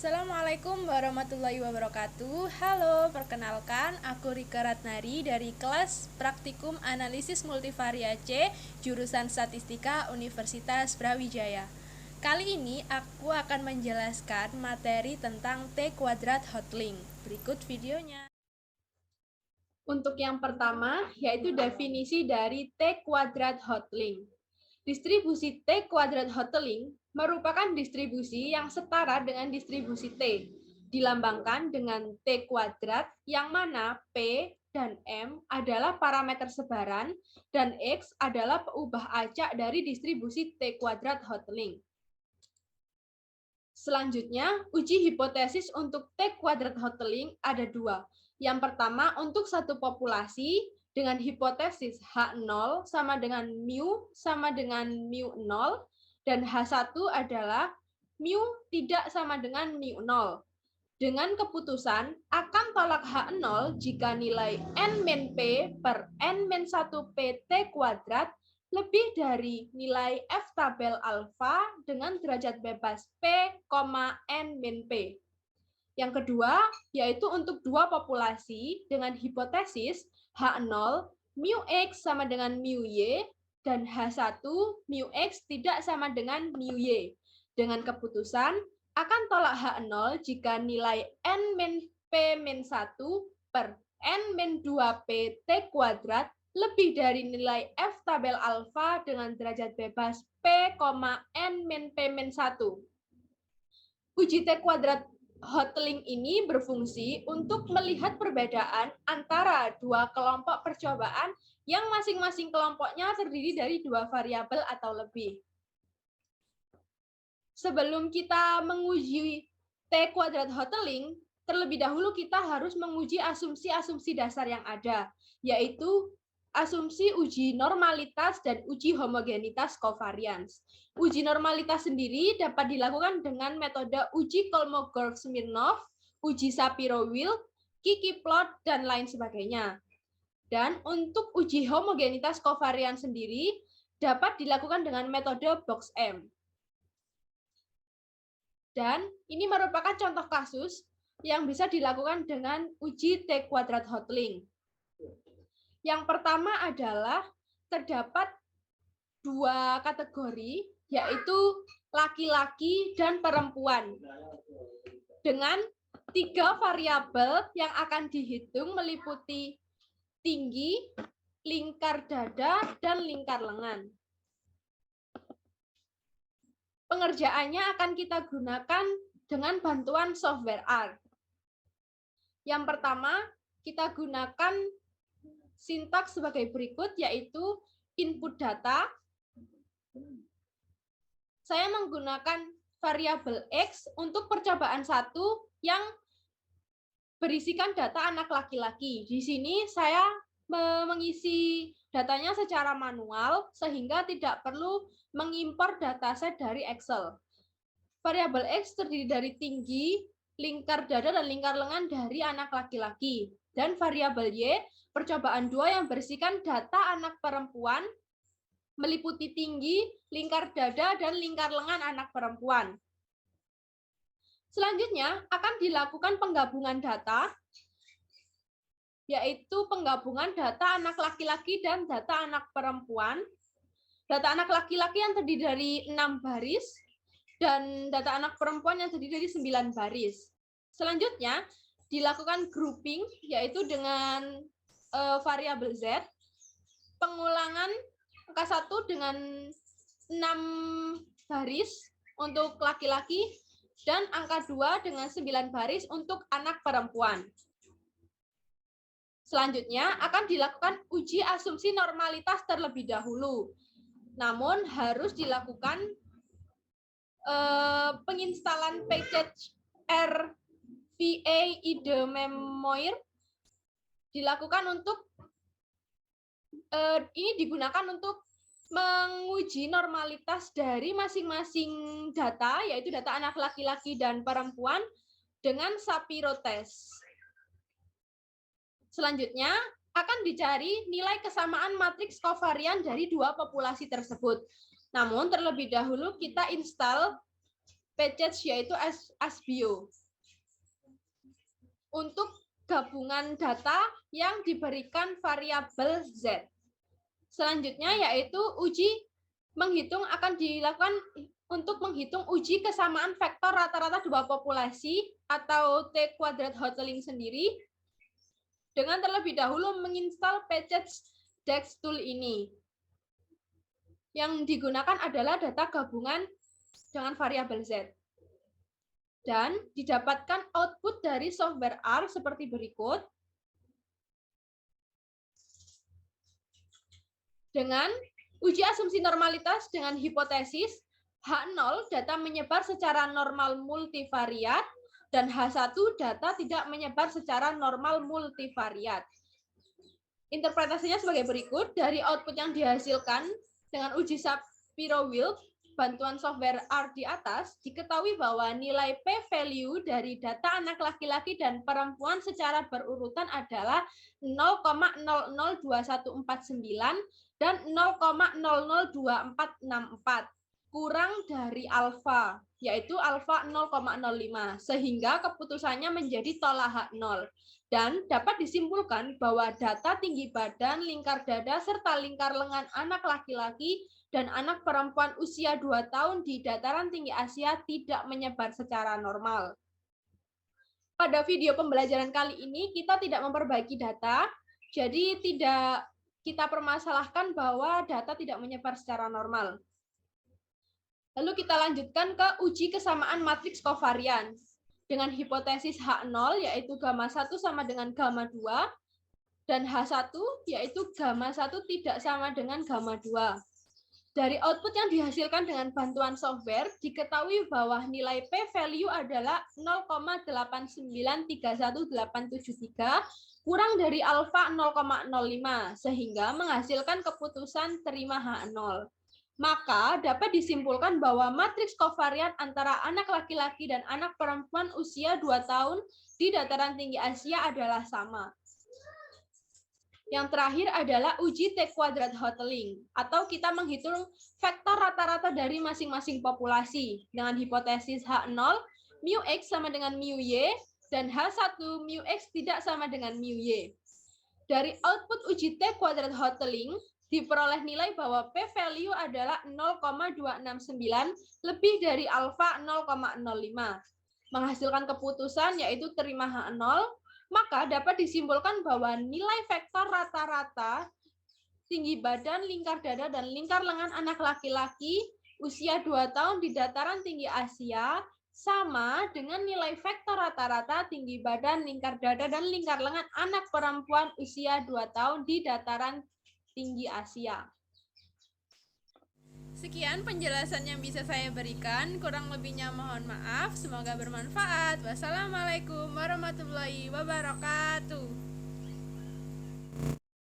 Assalamualaikum warahmatullahi wabarakatuh. Halo, perkenalkan aku Rika Ratnari dari kelas Praktikum Analisis Multivariat C, jurusan Statistika Universitas Brawijaya. Kali ini aku akan menjelaskan materi tentang T kuadrat Hotelling. Berikut videonya. Untuk yang pertama, yaitu definisi dari T kuadrat Hotelling. Distribusi T kuadrat Hotelling merupakan distribusi yang setara dengan distribusi T, dilambangkan dengan T kuadrat yang mana P dan M adalah parameter sebaran dan X adalah peubah acak dari distribusi T kuadrat Hotelling. Selanjutnya, uji hipotesis untuk T kuadrat Hotelling ada dua. Yang pertama, untuk satu populasi dengan hipotesis H0 sama dengan mu sama dengan mu0, dan H1 adalah mu tidak sama dengan mu0. Dengan keputusan akan tolak H0 jika nilai N-P per N-1P T kuadrat lebih dari nilai F tabel alfa dengan derajat bebas P, N-P. Yang kedua, yaitu untuk dua populasi dengan hipotesis H0 mu X sama dengan mu Y dan H1 mu X tidak sama dengan mu Y. Dengan keputusan akan tolak H0 jika nilai N-P-1 per N-2P T kuadrat lebih dari nilai F tabel alfa dengan derajat bebas P, N-P-1. Uji T kuadrat Hotelling ini berfungsi untuk melihat perbedaan antara dua kelompok percobaan yang masing-masing kelompoknya terdiri dari dua variabel atau lebih. Sebelum kita menguji T kuadrat Hotelling, terlebih dahulu kita harus menguji asumsi-asumsi dasar yang ada, yaitu asumsi uji normalitas dan uji homogenitas covariance. Uji normalitas sendiri dapat dilakukan dengan metode uji Kolmogorov-Smirnov, uji Shapiro-Wilk, Kiki-Plot, dan lain sebagainya. Dan untuk uji homogenitas covariance sendiri dapat dilakukan dengan metode Box-M. Dan ini merupakan contoh kasus yang bisa dilakukan dengan uji T kuadrat Hotelling. Yang pertama adalah terdapat dua kategori, yaitu laki-laki dan perempuan. Dengan tiga variabel yang akan dihitung meliputi tinggi, lingkar dada, dan lingkar lengan. Pengerjaannya akan kita gunakan dengan bantuan software R. Yang pertama, kita gunakan sintaks sebagai berikut, yaitu input data. Saya menggunakan variabel X untuk percobaan 1 yang berisikan data anak laki-laki. Di sini saya mengisi datanya secara manual sehingga tidak perlu mengimpor dataset dari Excel. Variabel X terdiri dari tinggi, lingkar dada, dan lingkar lengan dari anak laki-laki. Dan variabel Y, percobaan 2 yang berisikan data anak perempuan meliputi tinggi, lingkar dada, dan lingkar lengan anak perempuan. Selanjutnya akan dilakukan penggabungan data, yaitu penggabungan data anak laki-laki dan data anak perempuan. Data anak laki-laki yang terdiri dari 6 baris, dan data anak perempuan yang terdiri dari 9 baris. Selanjutnya dilakukan grouping, yaitu dengan variabel Z, pengulangan angka 1 dengan 6 baris untuk laki-laki, dan angka 2 dengan 9 baris untuk anak perempuan. Selanjutnya akan dilakukan uji asumsi normalitas terlebih dahulu. Namun harus dilakukan penginstalan package RVA IDE Memoir dilakukan untuk ini digunakan untuk menguji normalitas dari masing-masing data, yaitu data anak laki-laki dan perempuan dengan Shapiro test. Selanjutnya akan dicari nilai kesamaan matriks kovarian dari dua populasi tersebut. Namun terlebih dahulu kita install package yaitu ASBIO untuk gabungan data yang diberikan variabel Z. Selanjutnya yaitu uji menghitung akan dilakukan untuk menghitung uji kesamaan vektor rata-rata dua populasi atau T kuadrat Hotelling sendiri dengan terlebih dahulu menginstal package DEXTool ini. Yang digunakan adalah data gabungan dengan variabel Z. Dan didapatkan output dari software R seperti berikut. Dengan uji asumsi normalitas dengan hipotesis H0 data menyebar secara normal multivariat dan H1 data tidak menyebar secara normal multivariat. Interpretasinya sebagai berikut, dari output yang dihasilkan dengan uji Shapiro-Wilk, bantuan software R di atas, diketahui bahwa nilai p-value dari data anak laki-laki dan perempuan secara berurutan adalah 0,002149 dan 0,002464, kurang dari alfa, yaitu alfa 0,05, sehingga keputusannya menjadi tolak H0. Dan dapat disimpulkan bahwa data tinggi badan, lingkar dada, serta lingkar lengan anak laki-laki dan anak perempuan usia 2 tahun di dataran tinggi Asia tidak menyebar secara normal. Pada video pembelajaran kali ini, kita tidak memperbaiki data, jadi tidak kita permasalahkan bahwa data tidak menyebar secara normal. Lalu kita lanjutkan ke uji kesamaan matriks kovarian. Dengan hipotesis H0 yaitu gamma 1 sama dengan gamma 2 dan H1 yaitu gamma 1 tidak sama dengan gamma 2. Dari output yang dihasilkan dengan bantuan software diketahui bahwa nilai p-value adalah 0,8931873 kurang dari alfa 0,05 sehingga menghasilkan keputusan terima H0. Maka dapat disimpulkan bahwa matriks kovarian antara anak laki-laki dan anak perempuan usia 2 tahun di dataran tinggi Asia adalah sama. Yang terakhir adalah uji T kuadrat Hotelling, atau kita menghitung vektor rata-rata dari masing-masing populasi dengan hipotesis H0, mu X sama dengan mu Y, dan H1 mu X tidak sama dengan mu Y. Dari output uji T kuadrat Hotelling, diperoleh nilai bahwa p-value adalah 0,269 lebih dari alfa 0,05. Menghasilkan keputusan yaitu terima H0, maka dapat disimpulkan bahwa nilai vektor rata-rata tinggi badan, lingkar dada, dan lingkar lengan anak laki-laki usia 2 tahun di dataran tinggi Asia sama dengan nilai vektor rata-rata tinggi badan, lingkar dada, dan lingkar lengan anak perempuan usia 2 tahun di dataran tinggi Asia. Sekian penjelasan yang bisa saya berikan, kurang lebihnya mohon maaf, semoga bermanfaat. Wassalamualaikum warahmatullahi wabarakatuh.